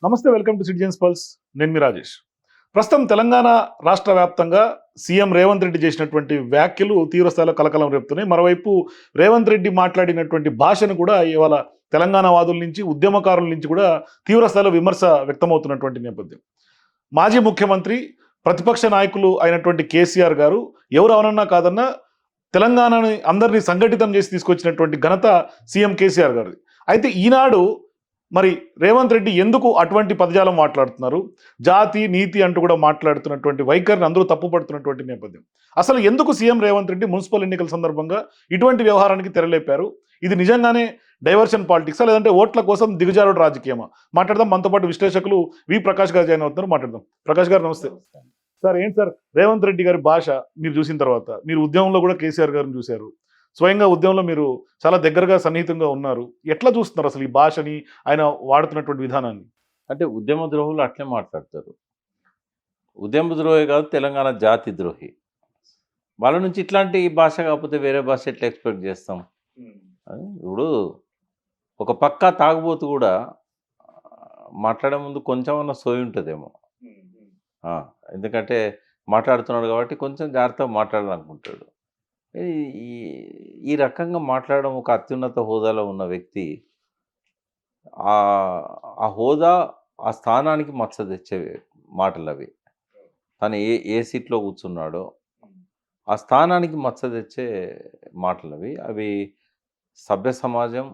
నమస్తే, welcome to citizens pulse. నేను మీ రాజేష్. ప్రస్తుతం తెలంగాణ రాష్ట్ర వ్యాప్తంగా సీఎం రేవంత్ రెడ్డి చేసినటువంటి వ్యాఖ్యలు తీవ్రస్థాయిలో కలకలం రేపుతున్నాయి. మరోవైపు రేవంత్ రెడ్డి మాట్లాడినటువంటి భాషను కూడా ఇవాళ తెలంగాణ వాదుల నుంచి, ఉద్యమకారుల నుంచి కూడా తీవ్రస్థాయిలో విమర్శ వ్యక్తమవుతున్నటువంటి నేపథ్యం. మాజీ ముఖ్యమంత్రి, ప్రతిపక్ష నాయకులు అయినటువంటి కేసీఆర్ గారు ఎవరు అవనన్నా కాదన్నా తెలంగాణని అందరినీ సంఘటితం చేసి తీసుకొచ్చినటువంటి ఘనత సీఎం కేసీఆర్ గారిది. అయితే ఈనాడు మరి రేవంత్ రెడ్డి ఎందుకు అటువంటి పదజాలం మాట్లాడుతున్నారు, జాతి నీతి అంటూ కూడా మాట్లాడుతున్నటువంటి వైఖరిని అందరూ తప్పుపడుతున్నటువంటి నేపథ్యం. అసలు ఎందుకు సీఎం రేవంత్ రెడ్డి మున్సిపల్ ఎన్నికల సందర్భంగా ఇటువంటి వ్యవహారానికి తెరలేపారు? ఇది నిజంగానే డైవర్షన్ పాలిటిక్సా, లేదంటే ఓట్ల కోసం దిగజారుడు రాజకీయమా? మాట్లాడదాం. మనతో పాటు విశ్లేషకులు వి ప్రకాష్ గారు జాయిన్ అవుతున్నారు. మాట్లాడదాం. ప్రకాష్ గారు నమస్తే. సార్, ఏంటి సార్ రేవంత్ రెడ్డి గారి భాష మీరు చూసిన తర్వాత? మీరు ఉద్యమంలో కూడా కేసీఆర్ గారిని చూశారు, స్వయంగా ఉద్యమంలో మీరు చాలా దగ్గరగా సన్నిహితంగా ఉన్నారు. ఎట్లా చూస్తున్నారు అసలు ఈ భాషని, ఆయన వాడుతున్నటువంటి విధానాన్ని? అంటే ఉద్యమ ద్రోహులు అట్లే మాట్లాడతారు. ఉద్యమ ద్రోహి కాదు, తెలంగాణ జాతి ద్రోహి. వాళ్ళ నుంచి ఇట్లాంటి భాష కాకపోతే వేరే భాష ఎట్లా ఎక్స్పెక్ట్ చేస్తాం? ఇప్పుడు ఒక పక్క తాగుబోతు కూడా మాట్లాడే ముందు కొంచెం అన్న సోయి ఉంటుందేమో. ఎందుకంటే మాట్లాడుతున్నాడు కాబట్టి కొంచెం జాగ్రత్తగా మాట్లాడాలనుకుంటాడు. ఈ రకంగా మాట్లాడడం ఒక అత్యున్నత హోదాలో ఉన్న వ్యక్తి ఆ హోదా, ఆ స్థానానికి మచ్చ తెచ్చే మాటలు అవి. తను ఏ సీట్లో కూర్చున్నాడో ఆ స్థానానికి మచ్చ తెచ్చే మాటలు అవి సభ్య సమాజం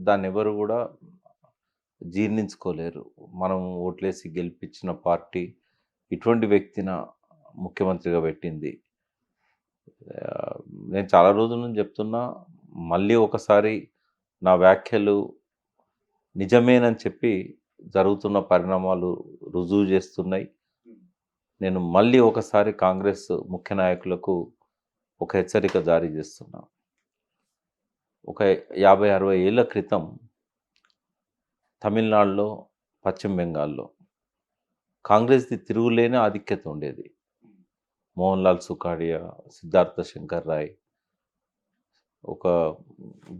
దాన్ని ఎవరు కూడా జీర్ణించుకోలేరు. మనం ఓట్లేసి గెలిపించిన పార్టీ ఇటువంటి వ్యక్తిన ముఖ్యమంత్రిగా పెట్టింది. నేను చాలా రోజుల నుంచి చెప్తున్నా, మళ్ళీ ఒకసారి నా వ్యాఖ్యలు నిజమేనని చెప్పి జరుగుతున్న పరిణామాలు రుజువు చేస్తున్నాయి. నేను మళ్ళీ ఒకసారి కాంగ్రెస్ ముఖ్య నాయకులకు ఒక హెచ్చరిక జారీ చేస్తున్నా. ఒక 50-60 ఏళ్ల క్రితం తమిళనాడులో, పశ్చిమ బెంగాల్లో కాంగ్రెస్ది తిరుగులేని ఆధిక్యత ఉండేది. మోహన్ లాల్ సుఖాడియా, సిద్ధార్థ శంకర్ రాయ్ ఒక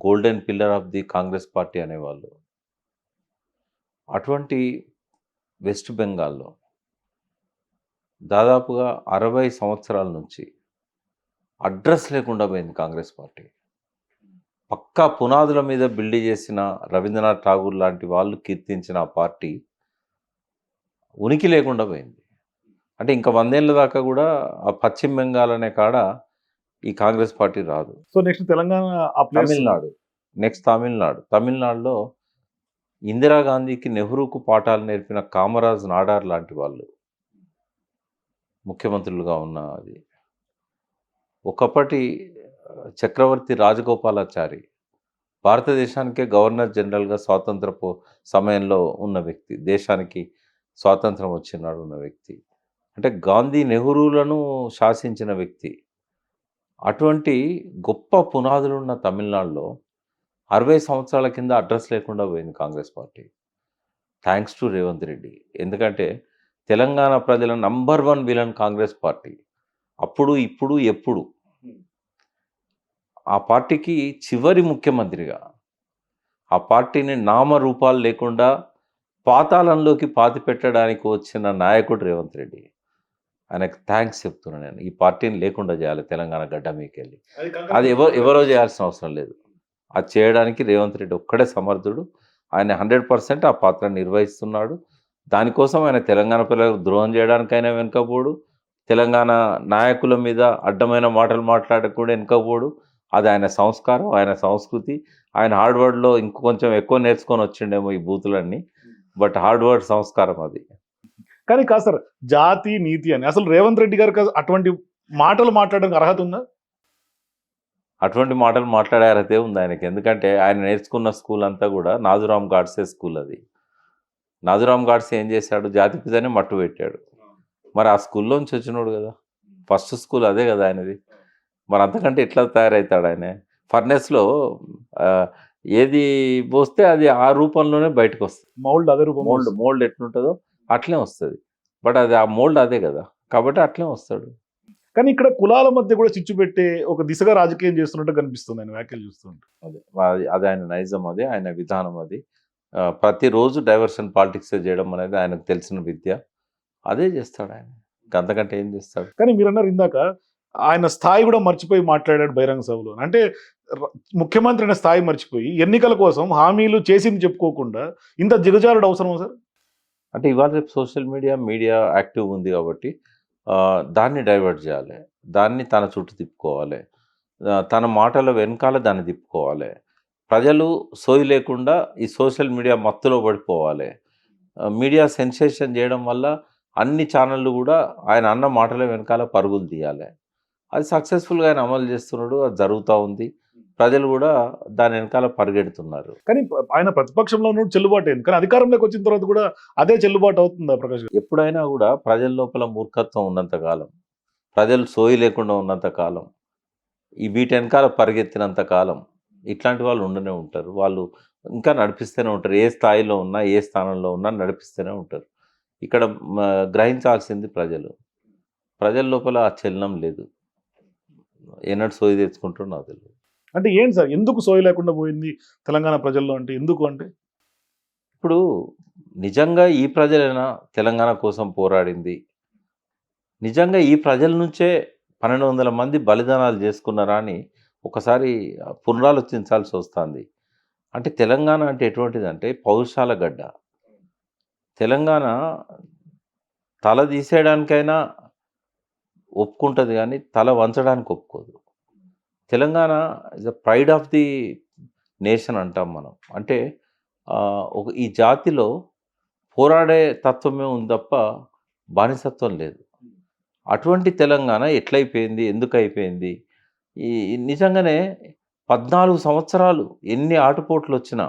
golden pillar of the Congress party అనేవాళ్ళు. అటువంటి వెస్ట్ బెంగాల్లో దాదాపుగా 60 సంవత్సరాల నుంచి అడ్రస్ లేకుండా పోయింది కాంగ్రెస్ పార్టీ. పక్కా పునాదుల మీద బిల్డ్ చేసిన రవీంద్రనాథ్ ఠాగూర్ లాంటి వాళ్ళు కీర్తించిన ఆ పార్టీ ఉనికి లేకుండా పోయింది. అంటే ఇంకా 100 ఏళ్ళ దాకా కూడా ఆ పశ్చిమ బెంగాల్ అనే కాడ ఈ కాంగ్రెస్ పార్టీ రాదు. So next Telangana, Tamil Nadu, next తమిళనాడులో ఇందిరాగాంధీకి, నెహ్రూకు పాఠాలు నేర్పిన కామరాజ్, నాడార్ లాంటి వాళ్ళు ముఖ్యమంత్రులుగా ఉన్న అది. ఒకప్పటి చక్రవర్తి రాజగోపాలాచారి భారతదేశానికే గవర్నర్ జనరల్గా స్వాతంత్ర సమయంలో ఉన్న వ్యక్తి, దేశానికి స్వాతంత్రం వచ్చినాడు ఉన్న వ్యక్తి. అంటే గాంధీ, నెహ్రూలను శాసించిన వ్యక్తి. అటువంటి గొప్ప పునాదులున్న తమిళనాడులో 60 సంవత్సరాల కింద అడ్రస్ లేకుండా పోయింది Congress party. Thanks to Revanth Reddy. ఎందుకంటే తెలంగాణ ప్రజల నంబర్ 1 విలన్ కాంగ్రెస్ పార్టీ. అప్పుడు, ఇప్పుడు, ఎప్పుడు. ఆ పార్టీకి చివరి ముఖ్యమంత్రిగా, ఆ పార్టీని నామరూపాలు లేకుండా పాతాళంలోకి పాతిపెట్టడానికి వచ్చిన నాయకుడు రేవంత్ రెడ్డి. ఆయనకు థ్యాంక్స్ చెప్తున్నాను నేను. ఈ పార్టీని లేకుండా చేయాలి తెలంగాణ గడ్డ మీకు వెళ్ళి. అది ఎవరో చేయాల్సిన అవసరం లేదు. అది చేయడానికి రేవంత్ రెడ్డి ఒక్కడే సమర్థుడు. ఆయన 100% ఆ పాత్ర నిర్వహిస్తున్నాడు. దానికోసం ఆయన తెలంగాణ పిల్లలకు ద్రోహం చేయడానికైనా వెనుకపోడు, తెలంగాణ నాయకుల మీద అడ్డమైన మాటలు మాట్లాడకుండా వెనుకపోడు. అది ఆయన సంస్కారం, ఆయన సంస్కృతి. ఆయన హార్డ్వర్డ్లో ఇంకొంచెం ఎక్కువ నేర్చుకొని వచ్చిండేమో ఈ బూతులన్నీ, బట్ హార్డ్వర్డ్ సంస్కారం అది. కానీ కాదు సార్, జాతి నీతి అని అసలు రేవంత్ రెడ్డి గారికి అటువంటి మాటలు మాట్లాడడానికి అర్హత ఉందా? అటువంటి మాటలు మాట్లాడే అర్హతే ఉంది ఆయనకి. ఎందుకంటే ఆయన నేర్చుకున్న స్కూల్ అంతా కూడా నాథురామ్ గాడ్సే స్కూల్ అది. నాథురామ్ గాడ్సే ఏం చేశాడు? జాతి పితనే మట్టు పెట్టాడు. మరి ఆ స్కూల్లోంచి వచ్చినాడు కదా, ఫస్ట్ స్కూల్ అదే కదా ఆయనది. మరి అంతకంటే ఎట్లా తయారవుతాడు ఆయన? ఫర్నెస్లో ఏది పోస్తే అది ఆ రూపంలోనే బయటకు వస్తుంది. మౌల్డ్ అదే రూపం, మోల్డ్ ఎట్లుంటుందో అట్లే వస్తుంది. బట్ అది ఆ మోల్డ్ అదే కదా, కాబట్టి అట్లే వస్తాడు. కానీ ఇక్కడ కులాల మధ్య కూడా చిచ్చు పెట్టే ఒక దిశగా రాజకీయం చేస్తున్నట్టు కనిపిస్తుంది ఆయన వ్యాఖ్యలు చూస్తుంటే. అది ఆయన నైజం, అది ఆయన విధానం. అది ప్రతిరోజు డైవర్షన్ పాలిటిక్స్ చేయడం అనేది ఆయనకు తెలిసిన విద్య. అదే చేస్తాడు ఆయన. అంతకంటే ఏం చేస్తాడు? కానీ మీరన్నారు ఇందాక ఆయన స్థాయి కూడా మర్చిపోయి మాట్లాడాడు బహిరంగ సభలో. అంటే ర ముఖ్యమంత్రి అనే స్థాయి మర్చిపోయి ఎన్నికల కోసం హామీలు చేసింది చెప్పుకోకుండా ఇంత దిగజారుడు అవసరమా సార్? అంటే ఇవాళ రేపు సోషల్ మీడియా యాక్టివ్ ఉంది కాబట్టి దాన్ని డైవర్ట్ చేయాలి. దాన్ని తన చుట్టూ తిప్పుకోవాలి. తన మాటల వెనకాల దాన్ని తిప్పుకోవాలి. ప్రజలు సోయి లేకుండా ఈ సోషల్ మీడియా మత్తులో పడిపోవాలి. మీడియా సెన్సేషన్ చేయడం వల్ల అన్ని ఛానళ్ళు కూడా ఆయన అన్న మాటల వెనకాల పరుగులు తీయాలి. అది సక్సెస్ఫుల్గా ఆయన అమలు చేస్తున్నాడు. అది జరుగుతూ ఉంది. ప్రజలు కూడా దాని వెనకాల పరిగెడుతున్నారు. కానీ ఆయన ప్రతిపక్షంలో ఉన్నప్పుడు చెల్లుబాటు అయింది. కానీ అధికారంలోకి వచ్చిన తర్వాత కూడా అదే చెల్లుబాటు అవుతుందా ప్రకాష్ గారు? ఎప్పుడైనా కూడా ప్రజల లోపల మూర్ఖత్వం ఉన్నంత కాలం, ప్రజలు సోయి లేకుండా ఉన్నంత కాలం, ఈ వీటి వెనకాల పరిగెత్తినంత కాలం ఇట్లాంటి వాళ్ళు ఉండనే ఉంటారు. వాళ్ళు ఇంకా నడిపిస్తూనే ఉంటారు. ఏ స్థాయిలో ఉన్నా, ఏ స్థానంలో ఉన్నా నడిపిస్తూనే ఉంటారు. ఇక్కడ గ్రహించాల్సింది ప్రజలు. ప్రజల లోపల ఆ చలనం లేదు. ఏనాడు సోయి తెచ్చుకుంటారో నాకు తెలియదు. అంటే ఏంటి సార్? ఎందుకు సోయి లేకుండా పోయింది తెలంగాణ ప్రజల్లో అంటే? ఎందుకు అంటే? ఇప్పుడు నిజంగా ఈ ప్రజలైనా తెలంగాణ కోసం పోరాడింది? నిజంగా ఈ ప్రజల నుంచే 1200 మంది బలిదానాలు చేసుకున్నారా అని ఒకసారి పునరాలోచించాల్సి వస్తుంది. అంటే తెలంగాణ అంటే ఎటువంటిదంటే పౌరుషాల గడ్డ. తెలంగాణ తల తీసేయడానికైనా ఒప్పుకుంటుంది కానీ తల వంచడానికి ఒప్పుకోదు. Telangana is the pride of the nation అంటాం మనం. అంటే ఈ జాతిలో పోరాడే తత్వమే ఉంది తప్ప బానిసత్వం లేదు. అటువంటి తెలంగాణ ఎట్లయిపోయింది? ఎందుకు అయిపోయింది? ఈ నిజంగానే 14 సంవత్సరాలు ఎన్ని ఆటుపోట్లు వచ్చినా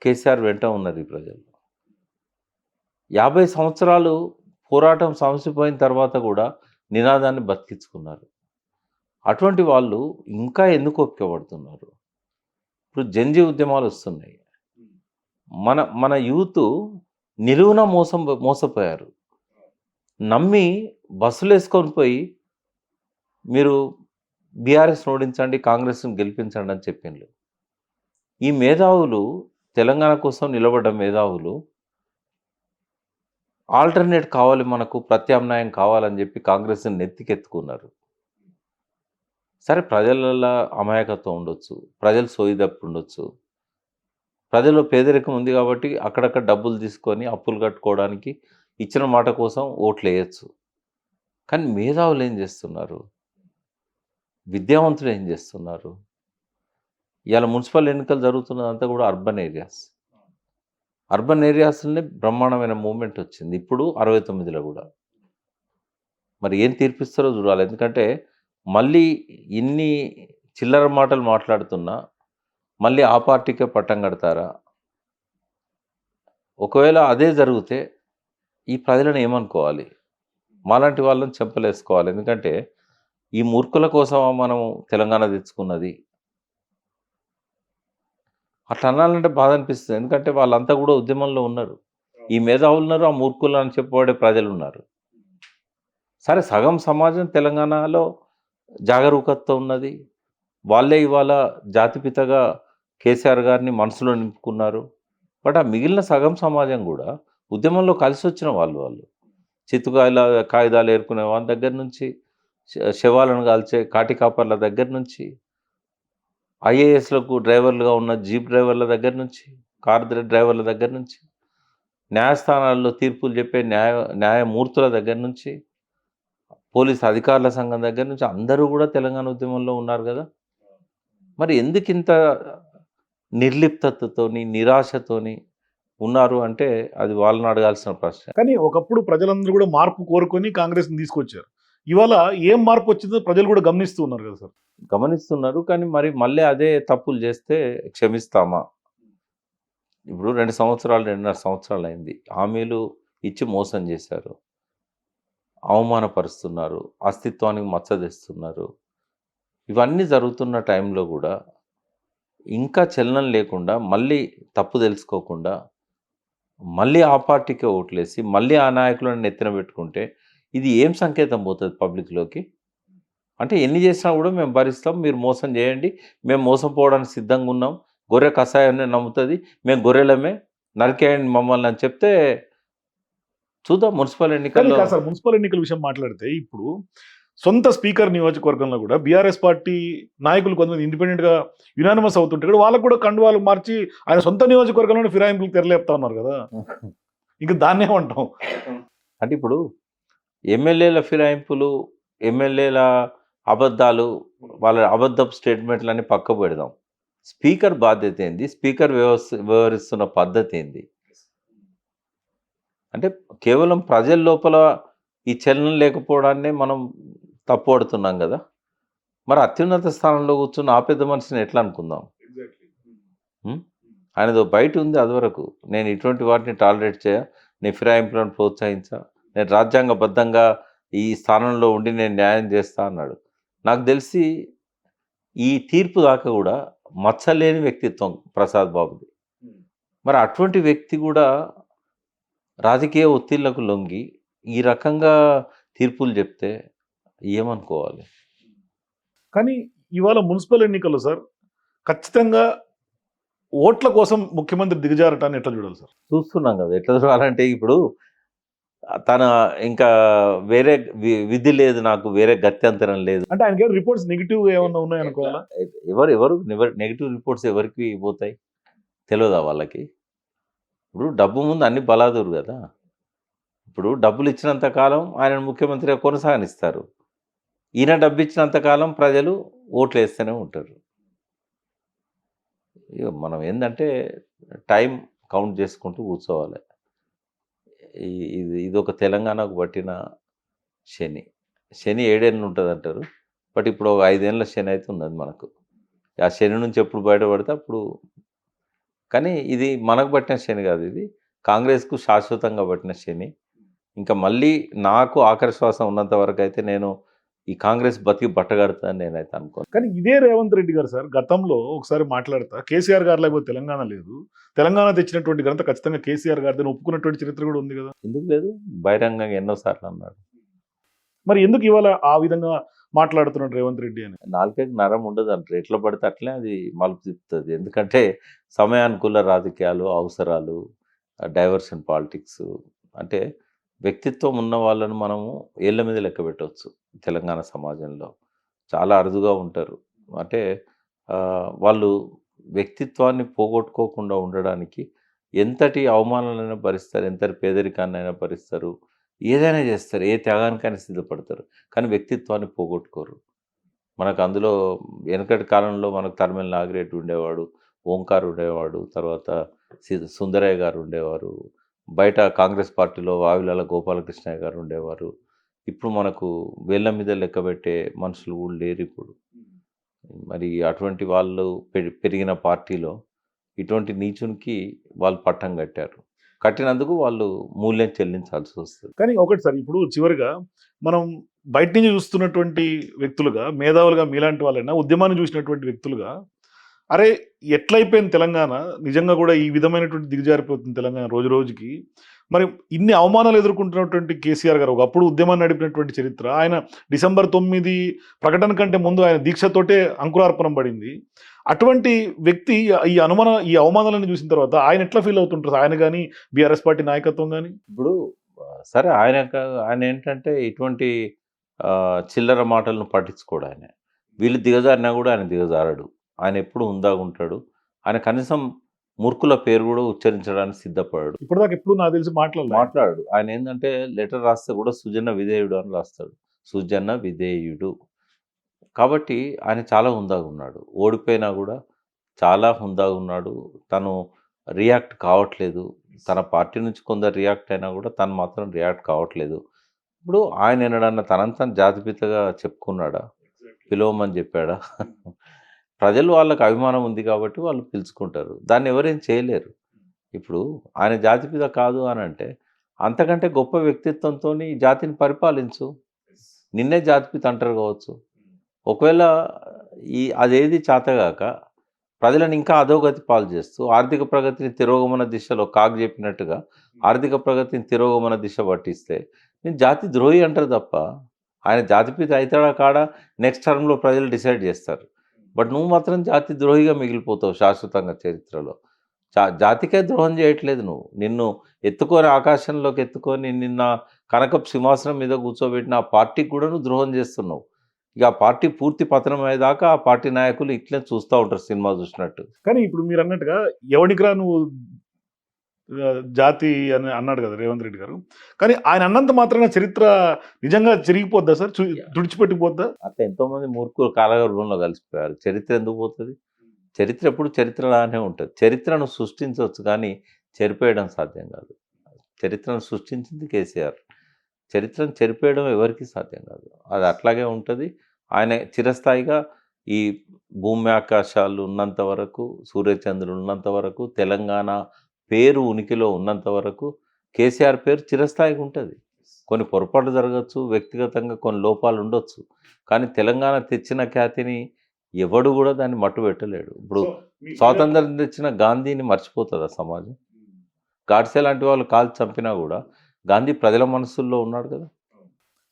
కేసీఆర్ వెంట ఉన్నారు ఈ ప్రజలు. 50 సంవత్సరాలు పోరాటం సమసిపోయిన తర్వాత కూడా నినాదాన్ని బతికించుకున్నారు. అటువంటి వాళ్ళు ఇంకా ఎందుకు ఓపిక పడుతున్నారు? ఇప్పుడు జంజీ ఉద్యమాలు వస్తున్నాయి. మన యూత్ నిలువున మోసపోయారు. నమ్మి బస్సులు వేసుకొని పోయి మీరు బీఆర్ఎస్ని ఓడించండి, కాంగ్రెస్ని గెలిపించండి అని చెప్పిండ్రు. ఈ మేధావులు తెలంగాణ కోసం నిలబడ్డ మేధావులు ఆల్టర్నేట్ కావాలి, మనకు ప్రత్యామ్నాయం కావాలని చెప్పి కాంగ్రెస్ని నెత్తికెత్తుకున్నారు. సరే, ప్రజలలో అమాయకత్వం ఉండొచ్చు, ప్రజలు సోయిదప్పు ఉండొచ్చు, ప్రజల్లో పేదరికం ఉంది కాబట్టి అక్కడక్కడ డబ్బులు తీసుకొని అప్పులు కట్టుకోవడానికి ఇచ్చిన మాట కోసం ఓట్లు వేయచ్చు. కానీ మేధావులు ఏం చేస్తున్నారు? విద్యావంతులు ఏం చేస్తున్నారు? ఇవాళ మున్సిపల్ ఎన్నికలు జరుగుతున్నదంతా కూడా అర్బన్ ఏరియాస్. అర్బన్ ఏరియాస్లోనే బ్రహ్మాండమైన మూవ్మెంట్ వచ్చింది. ఇప్పుడు 69లో కూడా. మరి ఏం తీర్పిస్తారో చూడాలి. ఎందుకంటే మళ్ళీ ఇన్ని చిల్లర మాటలు మాట్లాడుతున్నా మళ్ళీ ఆ పార్టీకే పట్టం కడతారా? ఒకవేళ అదే జరిగితే ఈ ప్రజలను ఏమనుకోవాలి? మాలాంటి వాళ్ళని చెంపలేసుకోవాలి. ఎందుకంటే ఈ మూర్ఖుల కోసమా మనం తెలంగాణ తెచ్చుకున్నది? అట్లా అనాలంటే బాధ అనిపిస్తుంది. ఎందుకంటే వాళ్ళంతా కూడా ఉద్యమంలో ఉన్నారు. ఈ మేధావులు ఉన్నారు, ఆ మూర్ఖులు అని చెప్పబడే ప్రజలు ఉన్నారు. సరే, సగం సమాజం తెలంగాణలో జాగరూకత ఉన్నది. వాళ్ళే ఇవాళ జాతిపితగా కేసీఆర్ గారిని మనసులో నింపుకున్నారు. బట్ ఆ మిగిలిన సగం సమాజం కూడా ఉద్యమంలో కలిసి వచ్చిన వాళ్ళు. కాగితాలు ఏరుకునే వాళ్ళ దగ్గర నుంచి, శవాలను కాల్చే కాటి కాపర్ల దగ్గర నుంచి, ఐఏఎస్లకు డ్రైవర్లుగా ఉన్న జీప్ డ్రైవర్ల దగ్గర నుంచి, కార్ డ్రైవర్ల దగ్గర నుంచి, న్యాయస్థానాల్లో తీర్పులు చెప్పే న్యాయమూర్తుల దగ్గర నుంచి, పోలీస్ అధికారుల సంఘం దగ్గర నుంచి అందరూ కూడా తెలంగాణ ఉద్యమంలో ఉన్నారు కదా. మరి ఎందుకు ఇంత నిర్లిప్తతతోని, నిరాశతోని ఉన్నారు అంటే అది వాళ్ళని అడగాల్సిన ప్రశ్న. కానీ ఒకప్పుడు ప్రజలందరూ కూడా మార్పు కోరుకొని కాంగ్రెస్ని తీసుకొచ్చారు. ఇవాళ ఏం మార్పు వచ్చిందో ప్రజలు కూడా గమనిస్తూ ఉన్నారు కదా సార్. గమనిస్తున్నారు. కానీ మరి మళ్ళీ అదే తప్పులు చేస్తే క్షమిస్తామా? ఇప్పుడు 2.5 సంవత్సరాలు అయింది. హామీలు ఇచ్చి మోసం చేశారు, అవమానపరుస్తున్నారు, అస్తిత్వానికి మచ్చ తెస్తున్నారు. ఇవన్నీ జరుగుతున్న టైంలో కూడా ఇంకా చలనం లేకుండా, మళ్ళీ తప్పు తెలుసుకోకుండా, మళ్ళీ ఆ పార్టీకే ఓట్లేసి మళ్ళీ ఆ నాయకులను నెత్తిన పెట్టుకుంటే ఇది ఏం సంకేతం పోతుంది పబ్లిక్లోకి? అంటే ఎన్ని చేసినా కూడా మేము భరిస్తాం, మీరు మోసం చేయండి, మేము మోసం పోవడానికి సిద్ధంగా ఉన్నాం, గొర్రె కషాయాన్ని నమ్ముతుంది, మేము గొర్రెలమే, నరికేయండి మమ్మల్ని అని చెప్తే చూద్దాం మున్సిపల్ కానీ ఎన్నికల్లో. కాదు సార్, మున్సిపల్ ఎన్నికల విషయం మాట్లాడితే ఇప్పుడు సొంత స్పీకర్ నియోజకవర్గంలో కూడా బీఆర్ఎస్ పార్టీ నాయకులు కొంతమంది ఇండిపెండెంట్ గా యునానిమస్ అవుతుంటే కూడా వాళ్ళకు కూడా కండువాలు మార్చి ఆయన సొంత నియోజకవర్గంలోనే ఫిరాయింపులకు తెరలేపుతా ఉన్నారు కదా, ఇంకా దాన్నే అంటాం. అంటే ఇప్పుడు ఎమ్మెల్యేల ఫిరాయింపులు, ఎమ్మెల్యేల అబద్ధాలు, వాళ్ళ అబద్ధపు స్టేట్మెంట్లన్నీ పక్క పెడదాం. స్పీకర్ బాధ్యత ఏంది, స్పీకర్ వ్యవహరిస్తున్న పద్ధతి ఏంది? అంటే కేవలం ప్రజల లోపల ఈ చలనం లేకపోవడాన్ని మనం తప్పుపడుతున్నాం కదా. మరి అత్యున్నత స్థానంలో కూర్చున్న ఆ పెద్ద మనిషిని ఎట్లా అనుకుందాం? ఉం? ఆయనదో బయట ఉంది అది వరకు, నేను ఇటువంటి వాటిని టాలరేట్ చేయ, నేను ఫిరాయింపులను ప్రోత్సహించా, నేను రాజ్యాంగబద్ధంగా ఈ స్థానంలో ఉండి నేను న్యాయం చేస్తా అన్నాడు. నాకు తెలిసి ఈ తీర్పు దాకా కూడా మచ్చలేని వ్యక్తిత్వం ప్రసాద్ బాబుది. మరి అటువంటి వ్యక్తి కూడా రాజకీయ ఒత్తిళ్లకు లొంగి ఈ రకంగా తీర్పులు చెప్తే ఏమనుకోవాలి? కానీ ఇవాళ మున్సిపల్ ఎన్నికల్లో సార్ ఖచ్చితంగా ఓట్ల కోసం ముఖ్యమంత్రి దిగజారటాన్ని ఎట్లా చూడాలి సార్? చూస్తున్నాం కదా ఎట్లా చూడాలంటే, ఇప్పుడు తన ఇంకా వేరే విధి లేదు, నాకు వేరే గత్యంతరం లేదు. అంటే ఆయనకి రిపోర్ట్స్ నెగిటివ్ ఏమన్నా ఉన్నాయనుకోవాలా? ఎవరు నెగిటివ్ రిపోర్ట్స్ ఎవరికి పోతాయి తెలియదా వాళ్ళకి? ఇప్పుడు డబ్బు ముందు అన్ని బలాదూరు కదా. ఇప్పుడు డబ్బులు ఇచ్చినంత కాలం ఆయనను ముఖ్యమంత్రిగా కొనసాగిస్తారు, ఈయన డబ్బు ఇచ్చినంత కాలం ప్రజలు ఓట్లు వేస్తూనే ఉంటారు. ఇక మనం ఏంటంటే టైం కౌంట్ చేసుకుంటూ కూర్చోవాలి. ఇది ఒక తెలంగాణకు పట్టిన శని. శని 7 ఏళ్ళు ఉంటుంది అంటారు, బట్ ఇప్పుడు ఒక 5 ఏళ్ళ శని అయితే ఉన్నది మనకు. ఆ శని నుంచి ఎప్పుడు బయటపడితే అప్పుడు. కానీ ఇది మనకు పట్టిన శని కాదు, ఇది కాంగ్రెస్కు శాశ్వతంగా పట్టిన శని. ఇంకా మళ్ళీ నాకు ఆఖరి శ్వాస ఉన్నంత వరకు అయితే నేను ఈ కాంగ్రెస్ బతికి బట్టగడుతుందని నేనైతే అనుకోను. కానీ ఇదే రేవంత్ రెడ్డి గారు సార్ గతంలో ఒకసారి మాట్లాడతా కేసీఆర్ గారు లేకపోతే తెలంగాణ లేదు, తెలంగాణ తెచ్చినటువంటి ఘనత ఖచ్చితంగా కేసీఆర్ గారిని ఒప్పుకున్నటువంటి చరిత్ర కూడా ఉంది కదా. ఎందుకు లేదు? బహిరంగంగా ఎన్నోసార్లు అన్నాడు. మరి ఎందుకు ఇవాళ ఆ విధంగా మాట్లాడుతున్నాడు రేవంత్ రెడ్డి అని? నాలుకకి నరం ఉండదు అంటారు, ఎట్లా పడితే అట్లే అది మలుపు తిప్పుతుంది. ఎందుకంటే సమయానుకూల రాజకీయాలు, అవసరాలు, డైవర్షన్ పాలిటిక్స్. అంటే వ్యక్తిత్వం ఉన్న వాళ్ళను మనము ఏళ్ళ మీద లెక్క పెట్టవచ్చు. తెలంగాణ సమాజంలో చాలా అరుదుగా ఉంటారు. అంటే వాళ్ళు వ్యక్తిత్వాన్ని పోగొట్టుకోకుండా ఉండడానికి ఎంతటి అవమానాలైనా భరిస్తారు, ఎంతటి పేదరికాన్నైనా భరిస్తారు, ఏదైనా చేస్తారు, ఏ త్యాగానికైనా సిద్ధపడతారు, కానీ వ్యక్తిత్వాన్ని పోగొట్టుకోరు. మనకు అందులో వెనకటి కాలంలో మనకు తరిమెల నాగిరెడ్డి ఉండేవాడు, ఓంకార్ ఉండేవాడు, తర్వాత సుందరయ్య గారు ఉండేవారు, బయట కాంగ్రెస్ పార్టీలో వావిలాల గోపాలకృష్ణయ్య గారు ఉండేవారు. ఇప్పుడు మనకు వేళ్ళ మీద లెక్కబెట్టే మనుషులు కూడా లేరు ఇప్పుడు. మరి అటువంటి వాళ్ళు పెరిగిన పార్టీలో ఇటువంటి నీచునికి వాళ్ళు పట్టం కట్టారు. కట్టినందుకు వాళ్ళు మూల్యం చెల్లించాల్సి వస్తుంది. కానీ ఒకటి సార్, ఇప్పుడు చివరిగా మనం బయట నుంచి చూస్తున్నటువంటి వ్యక్తులుగా, మేధావులుగా మీలాంటి వాళ్ళైనా ఉద్యమాన్ని చూసినటువంటి వ్యక్తులుగా, అరే ఎట్లయిపోయింది తెలంగాణ, నిజంగా కూడా ఈ విధమైనటువంటి దిగజారిపోతుంది తెలంగాణ రోజు రోజుకి, మరి ఇన్ని అవమానాలు ఎదుర్కొంటున్నటువంటి కేసీఆర్ గారు ఒకప్పుడు ఉద్యమాన్ని నడిపినటువంటి చరిత్ర, ఆయన December 9 ప్రకటన కంటే ముందు ఆయన దీక్షతోటే అంకురార్పణం పడింది. అటువంటి వ్యక్తి ఈ అవమానాలను చూసిన తర్వాత ఆయన ఎట్లా ఫీల్ అవుతుంటారు, ఆయన కానీ బీఆర్ఎస్ పార్టీ నాయకత్వం కానీ? ఇప్పుడు సరే ఆయన ఏంటంటే ఇటువంటి చిల్లర మాటలను పట్టించుకోడు ఆయన. వీళ్ళు దిగజారినా కూడా ఆయన దిగజారడు. ఆయన ఎప్పుడు హుందాగుంటాడు. ఆయన కనీసం మూర్ఖుల పేరు కూడా ఉచ్చరించడానికి సిద్ధపడాడు. ఇప్పటిదాకా ఎప్పుడు నాకు తెలిసి మాట్లాడు. ఆయన ఏంటంటే లెటర్ రాస్తే కూడా సుజన్న విధేయుడు అని రాస్తాడు, సుజన్న విధేయుడు. కాబట్టి ఆయన చాలా హుందాగా ఉన్నాడు. ఓడిపోయినా కూడా చాలా హుందాగా ఉన్నాడు. తను రియాక్ట్ కావట్లేదు. తన పార్టీ నుంచి కొందరు రియాక్ట్ అయినా కూడా తను మాత్రం రియాక్ట్ కావట్లేదు. ఇప్పుడు ఆయన ఏనాడన్నా తనంతా జాతిపితగా చెప్పుకున్నాడా? పిలవమని చెప్పాడా? ప్రజలు వాళ్ళకి అభిమానం ఉంది కాబట్టి వాళ్ళు పిలుచుకుంటారు, దాన్ని ఎవరేం చేయలేరు. ఇప్పుడు ఆయన జాతిపిత కాదు అని అంటే అంతకంటే గొప్ప వ్యక్తిత్వంతో జాతిని పరిపాలించు, నిన్నే జాతిపిత అంటారు కావచ్చు. ఒకవేళ అదేది చేతగాక ప్రజలను ఇంకా అధోగతి పాలు చేస్తూ ఆర్థిక ప్రగతిని తిరోగమన దిశలో కాగ్ చెప్పినట్టుగా ఆర్థిక ప్రగతిని తిరోగమన దిశ పట్టిస్తే నేను జాతి ద్రోహి అంటారు తప్ప ఆయన జాతిపిత అవుతాడా కాడా నెక్స్ట్ టర్మ్లో ప్రజలు డిసైడ్ చేస్తారు. బట్ నువ్వు మాత్రం జాతి ద్రోహిగా మిగిలిపోతావు శాశ్వతంగా చరిత్రలో. జాతికే ద్రోహం చేయట్లేదు నువ్వు. నిన్ను ఎత్తుకొని ఆకాశంలోకి ఎత్తుకొని నిన్న కనకపు సింహాసనం మీద కూర్చోబెట్టిన ఆ పార్టీకి కూడా నువ్వు ద్రోహం చేస్తున్నావు. ఇక ఆ పార్టీ పూర్తి పతనం అయ్యేదాకా ఆ పార్టీ నాయకులు ఇట్లే చూస్తూ ఉంటారు సినిమా చూసినట్టు. కానీ ఇప్పుడు మీరు అన్నట్టుగా ఎవడికిరా నువ్వు జాతి అని అన్నాడు కదా రేవంత్ రెడ్డి గారు. కానీ ఆయన అన్నంత మాత్రాన చరిత్ర నిజంగా చెరిగిపోద్దా సార్? తుడిచిపెట్టిపోద్దా? అట్లా ఎంతోమంది మూర్ఖులు కాలగర్భంలో కలిసిపోయారు. చరిత్ర ఎందుకు పోతుంది? చరిత్ర ఎప్పుడు చరిత్రలానే ఉంటుంది. చరిత్రను సృష్టించవచ్చు కానీ చెరిపేయడం సాధ్యం కాదు. చరిత్రను సృష్టించింది కేసీఆర్. చరిత్రను చెరిపేయడం ఎవరికీ సాధ్యం కాదు. అది అట్లాగే ఉంటుంది. ఆయన చిరస్థాయిగా ఈ భూమి ఆకాశాలు ఉన్నంత వరకు, సూర్యచంద్రులు ఉన్నంత వరకు, తెలంగాణ పేరు ఉనికిలో ఉన్నంత వరకు కేసీఆర్ పేరు చిరస్థాయిగా ఉంటుంది. కొన్ని పొరపాట్లు జరగచ్చు, వ్యక్తిగతంగా కొన్ని లోపాలు ఉండొచ్చు. కానీ తెలంగాణ తెచ్చిన ఖ్యాతిని ఎవడు కూడా దాన్ని మట్టు పెట్టలేడు. ఇప్పుడు స్వాతంత్రం తెచ్చిన గాంధీని మర్చిపోతుందా సమాజం? గాడ్సే లాంటి వాళ్ళు కాల్చి చంపినా కూడా గాంధీ ప్రజల మనసుల్లో ఉన్నాడు కదా.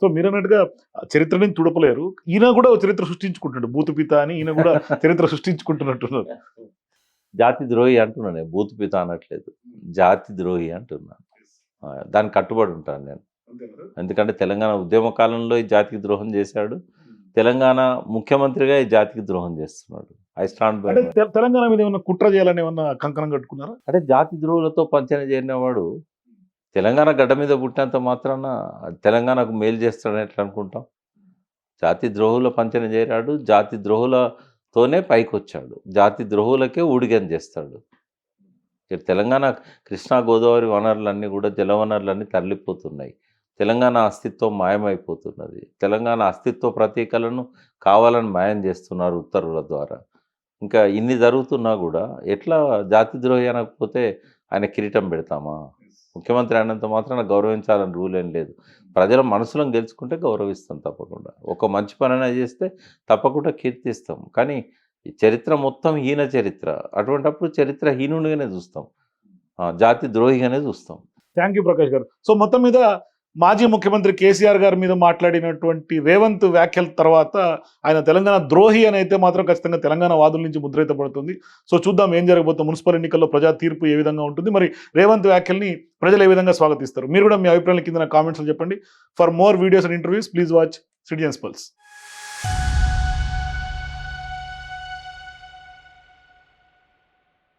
సో మీరు అన్నట్టుగా చరిత్రని తుడపలేరు. ఈయన కూడా ఒక చరిత్ర సృష్టించుకుంటున్నాడు. భూతపిత అని ఈయన కూడా చరిత్ర సృష్టించుకుంటున్నట్టున్నారు. జాతి ద్రోహి అంటున్నాను, భూతపిత అనట్లేదు. జాతి ద్రోహి అంటున్నాను. దానికి కట్టుబడి ఉంటాను నేను. ఎందుకంటే తెలంగాణ ఉద్యమ కాలంలో ఈ జాతికి ద్రోహం చేశాడు. తెలంగాణ ముఖ్యమంత్రిగా ఈ జాతికి ద్రోహం చేస్తున్నాడు. I stand by. అంటే తెలంగాణ మీద ఏమన్నా కుట్ర చేయాలని ఏమన్నా కంకణం కట్టుకున్నారా? అంటే జాతి ద్రోహులతో పంచన చేరినవాడు తెలంగాణ గడ్డ మీద పుట్టినంత మాత్రాన తెలంగాణకు మేలు చేస్తాడని ఎట్లా అనుకుంటాం? జాతి ద్రోహుల పంచన చేరాడు. జాతి ద్రోహులతోనే పైకి వచ్చాడు. జాతి ద్రోహులకే ఊడిగం చేస్తాడు. ఇక్కడ తెలంగాణ కృష్ణా గోదావరి వనరులన్నీ కూడా జలవనరులన్నీ తరలిపోతున్నాయి. తెలంగాణ అస్తిత్వం మాయమైపోతున్నది. తెలంగాణ అస్తిత్వ ప్రతీకలను కావాలని మాయం చేస్తున్నారు ఉత్తర్వుల ద్వారా. ఇంకా ఇన్ని జరుగుతున్నా కూడా ఎట్లా జాతి ద్రోహి అనకపోతే ఆయన కిరీటం పెడతామా? ముఖ్యమంత్రి అయినంత మాత్రాన గౌరవించాలని రూల్ ఏం లేదు. ప్రజల మనసులను గెలుచుకుంటే గౌరవిస్తాం తప్పకుండా. ఒక మంచి పనైనా చేస్తే తప్పకుండా కీర్తిస్తాం. కానీ ఈ చరిత్ర మొత్తం హీన చరిత్ర. అటువంటప్పుడు చరిత్ర హీనుడిగానే చూస్తాం, జాతి ద్రోహిగానే చూస్తాం. థ్యాంక్ యూ ప్రకాష్ గారు. సో మొత్తం మీద మాజీ ముఖ్యమంత్రి కేసీఆర్ గారి మీద మాట్లాడినటువంటి రేవంత్ వ్యాఖ్యల తర్వాత ఆయన తెలంగాణ ద్రోహి అని అయితే మాత్రం ఖచ్చితంగా తెలంగాణ వాదుల నుంచి ముద్రైతపడుతుంది. సో చూద్దాం ఏం జరగబోతుంది. మున్సిపల్ ఎన్నికల్లో ప్రజా తీర్పు ఏ విధంగా ఉంటుంది, మరి రేవంత్ వ్యాఖ్యల్ని ప్రజలు ఏ విధంగా స్వాగతిస్తారు? మీరు కూడా మీ అభిప్రాయాల కింద కామెంట్స్లో చెప్పండి. For more videos and interviews please watch citizens pulse.